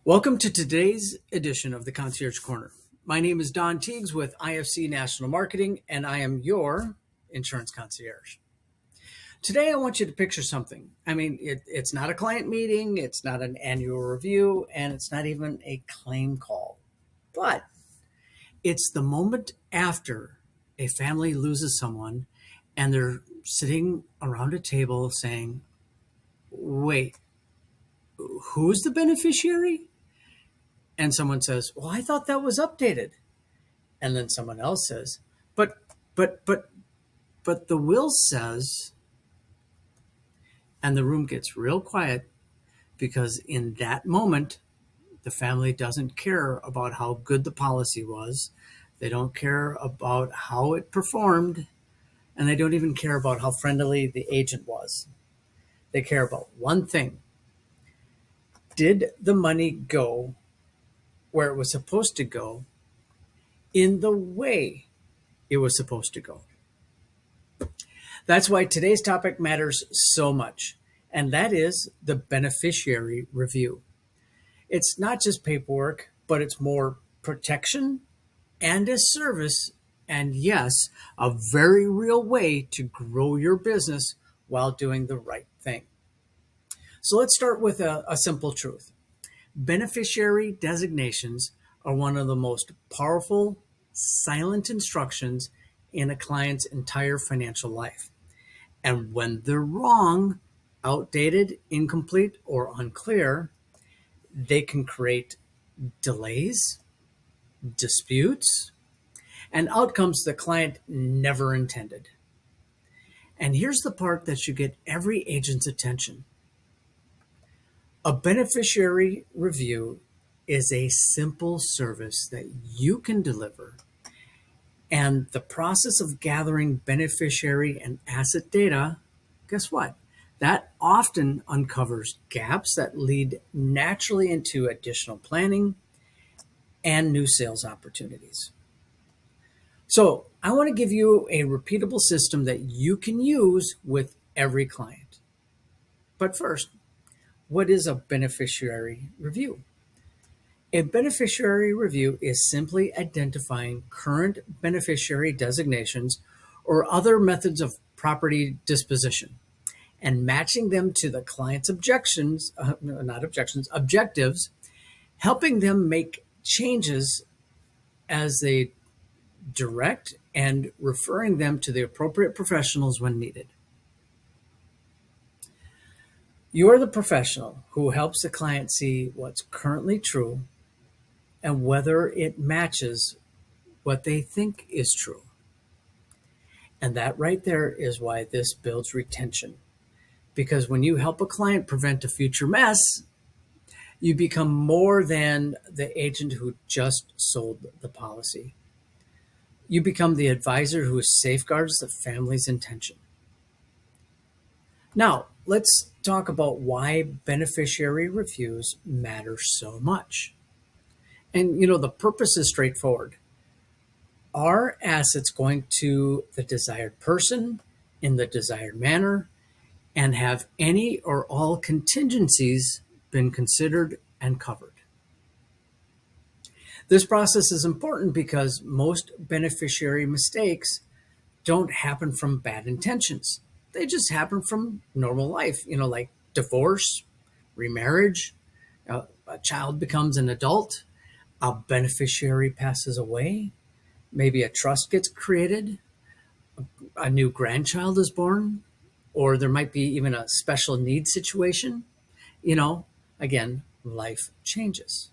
Welcome to today's edition of the Concierge Corner. My name is Don Tiegs with IFC National Marketing, and I am your insurance concierge. Today, I want you to picture something. It's not a client meeting, it's not an annual review, and it's not even a claim call, but it's the moment after a family loses someone and they're sitting around a table saying, wait, who's the beneficiary? And someone says, well, I thought that was updated. And then someone else says, but, but, but, but the will says, and the room gets real quiet because in that moment, the family doesn't care about how good the policy was. They don't care about how it performed. And they don't even care about how friendly the agent was. They care about one thing. Did the money go where it was supposed to go in the way it was supposed to go? That's why today's topic matters so much, and that is the beneficiary review. It's not just paperwork, but it's more protection and a service, and yes, a very real way to grow your business while doing the right thing. So let's start with a simple truth. Beneficiary designations are one of the most powerful silent instructions in a client's entire financial life. And when they're wrong, outdated, incomplete, or unclear, they can create delays, disputes, and outcomes the client never intended. And here's the part that should get every agent's attention. A beneficiary review is a simple service that you can deliver. And the process of gathering beneficiary and asset data, guess what? That often uncovers gaps that lead naturally into additional planning and new sales opportunities. So I want to give you a repeatable system that you can use with every client. But first, what is a beneficiary review? A beneficiary review is simply identifying current beneficiary designations or other methods of property disposition and matching them to the client's objectives, helping them make changes as they direct and referring them to the appropriate professionals when needed. You are the professional who helps the client see what's currently true and whether it matches what they think is true. And that right there is why this builds retention. Because when you help a client prevent a future mess, you become more than the agent who just sold the policy. You become the advisor who safeguards the family's intention. Now, let's talk about why beneficiary reviews matter so much. And, the purpose is straightforward. Are assets going to the desired person in the desired manner? And have any or all contingencies been considered and covered? This process is important because most beneficiary mistakes don't happen from bad intentions. They just happen from normal life, like divorce, remarriage, a child becomes an adult, a beneficiary passes away, maybe a trust gets created, a new grandchild is born, or there might be even a special needs situation. Again, life changes.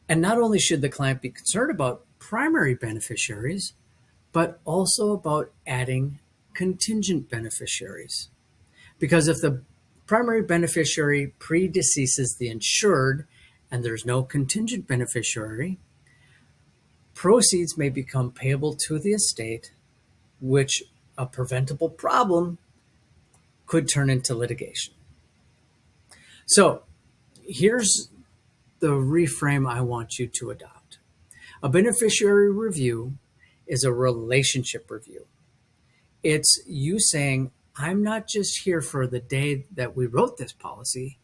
And not only should the client be concerned about primary beneficiaries, but also about adding contingent beneficiaries. Because if the primary beneficiary predeceases the insured and there's no contingent beneficiary, proceeds may become payable to the estate, which a preventable problem could turn into litigation. So here's the reframe I want you to adopt. A beneficiary review is a relationship review. It's you saying, I'm not just here for the day that we wrote this policy.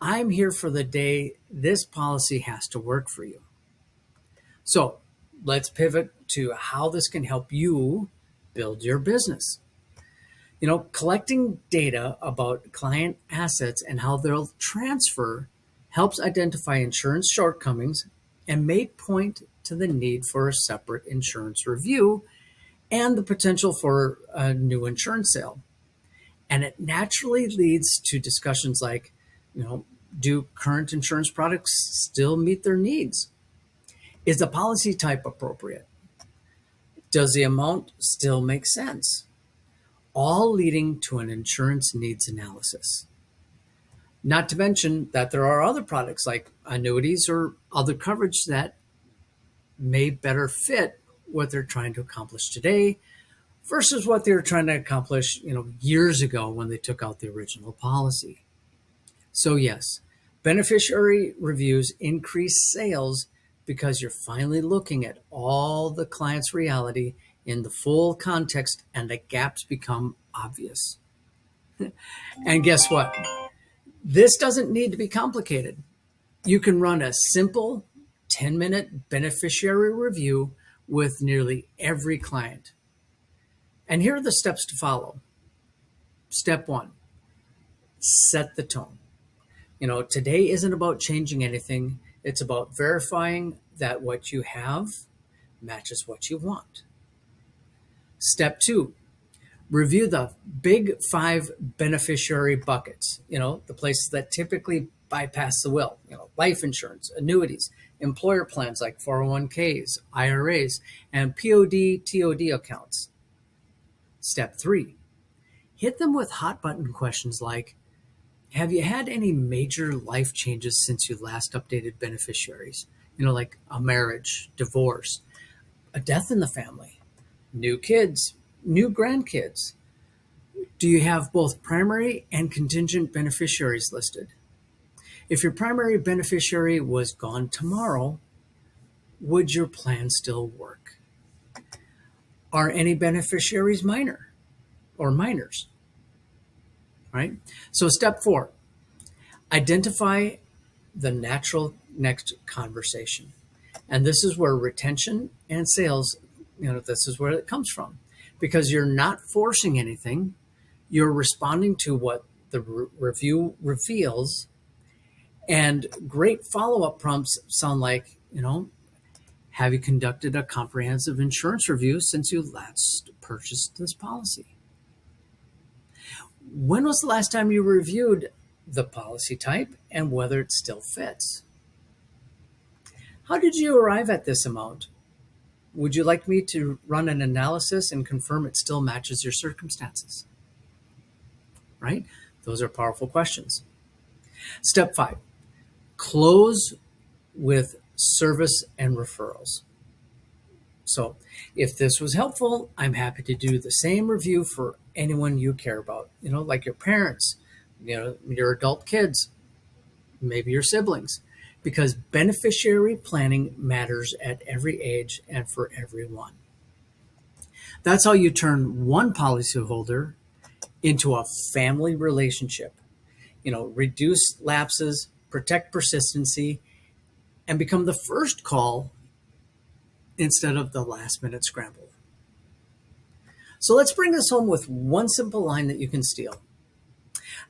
I'm here for the day this policy has to work for you. So let's pivot to how this can help you build your business. Collecting data about client assets and how they'll transfer helps identify insurance shortcomings and may point to the need for a separate insurance review and the potential for a new insurance sale. And it naturally leads to discussions like, do current insurance products still meet their needs? Is the policy type appropriate? Does the amount still make sense? All leading to an insurance needs analysis. Not to mention that there are other products like annuities or other coverage that may better fit what they're trying to accomplish today versus what they were trying to accomplish, years ago when they took out the original policy. So yes, beneficiary reviews increase sales because you're finally looking at all the client's reality in the full context and the gaps become obvious. And guess what? This doesn't need to be complicated. You can run a simple 10-minute beneficiary review with nearly every client. And here are the steps to follow. Step 1, set the tone. Today isn't about changing anything. It's about verifying that what you have matches what you want. Step 2, review the big 5 beneficiary buckets, the places that typically bypass the will, life insurance, annuities, employer plans like 401ks, IRAs, and POD, TOD accounts. Step 3, hit them with hot button questions like, have you had any major life changes since you last updated beneficiaries? Like a marriage, divorce, a death in the family, new kids, new grandkids. Do you have both primary and contingent beneficiaries listed? If your primary beneficiary was gone tomorrow, would your plan still work? Are any beneficiaries minor or minors? Right? So step 4, identify the natural next conversation. And this is where retention and sales, this is where it comes from. Because you're not forcing anything, you're responding to what the review reveals. And great follow-up prompts sound like, have you conducted a comprehensive insurance review since you last purchased this policy? When was the last time you reviewed the policy type and whether it still fits? How did you arrive at this amount? Would you like me to run an analysis and confirm it still matches your circumstances? Right? Those are powerful questions. Step 5, close with service and referrals. So if this was helpful, I'm happy to do the same review for anyone you care about, like your parents, your adult kids, maybe your siblings, because beneficiary planning matters at every age and for everyone. That's how you turn one policyholder into a family relationship, reduce lapses, protect persistency, and become the first call instead of the last minute scramble. So let's bring this home with one simple line that you can steal.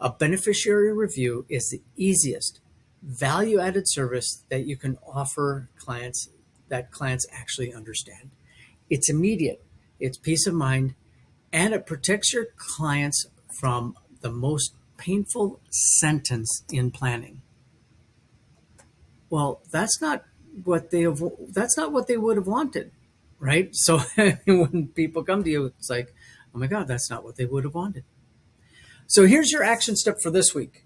A beneficiary review is the easiest value-added service that you can offer clients that clients actually understand. It's immediate, it's peace of mind, and it protects your clients from the most painful sentence in planning. Well, that's not what they would have wanted, right? So when people come to you, it's like, oh my God, that's not what they would have wanted. So here's your action step for this week.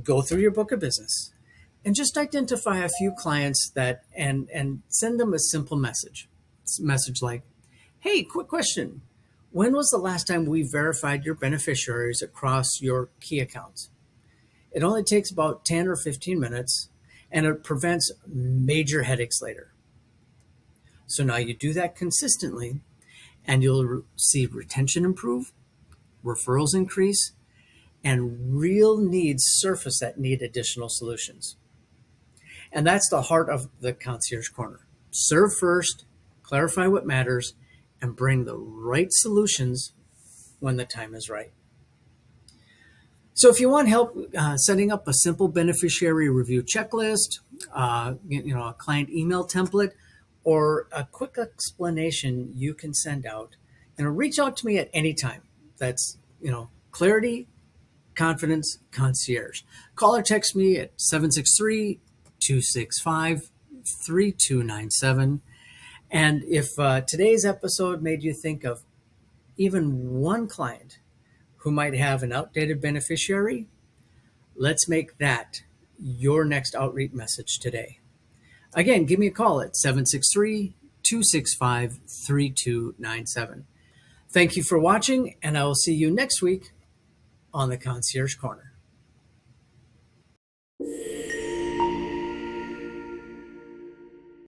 Go through your book of business and just identify a few clients and send them a simple message. It's a message like, hey, quick question. When was the last time we verified your beneficiaries across your key accounts? It only takes about 10 or 15 minutes and it prevents major headaches later. So now you do that consistently and you'll see retention improve, referrals increase, and real needs surface that need additional solutions. And that's the heart of the Concierge Corner. Serve first, clarify what matters, and bring the right solutions when the time is right. So if you want help setting up a simple beneficiary review checklist, a client email template, or a quick explanation you can send out, reach out to me at any time. That's, Clarity, Confidence, Concierge. Call or text me at 763-265-3297. And if today's episode made you think of even one client who might have an outdated beneficiary, let's make that your next outreach message today. Again, give me a call at 763-265-3297. Thank you for watching, and I will see you next week on the Concierge Corner.